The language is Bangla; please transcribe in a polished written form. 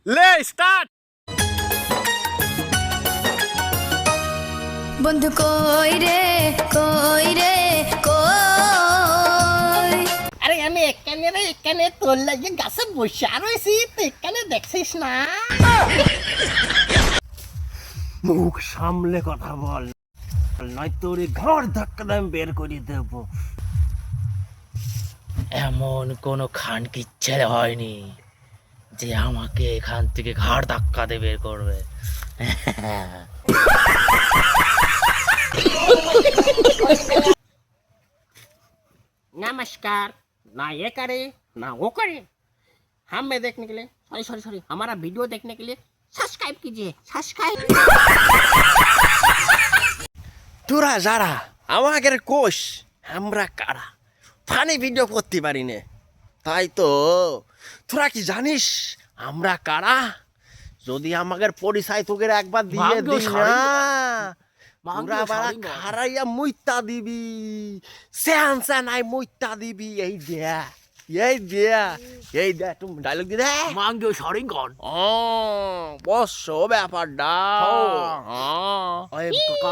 লে স্টার্ট। বন্ধু কই রে কই রে কই। আরে আমি এখানে তোর লাগে গাছে বসে রয়েছি, তুই এখানে দেখছিস না? মুখ সামলে কথা বল, নয় তোর ঘর ধাক্কা দাম বের করে দেব। এমন কোনো খানকির ছেলে হয়নি যে আমাকে এখান থেকে ঘাড় ধাক্কা দিয়ে বের করবে। नमस्कार। ना ये करे ना वो करे। हमें देखने के लिए सॉरी हमारा वीडियो देखने के लिए सब्सक्राइब कीजिए, सब्सक्राइब। তোরা যারা আমাদের কোষ আমরা কারা ফানি ভিডিও করতে পারি না, তাই তো তোরা কি জানিস আমরা কারা? যদি আমাদের পরিচয় তোকে একবার দিয়ে ভাগ্য দিই সারি না, ভাগ্য তোরা বারা সারি গো। খারাইয়া মুইতা দিবি, সেন্সা নাই মুইতা দিবি। এই দে তুমি ডায়লগ দি দে। মাঙ্গো সরিঙ্গন ও বস ব্যাপারটা। ওই কাকা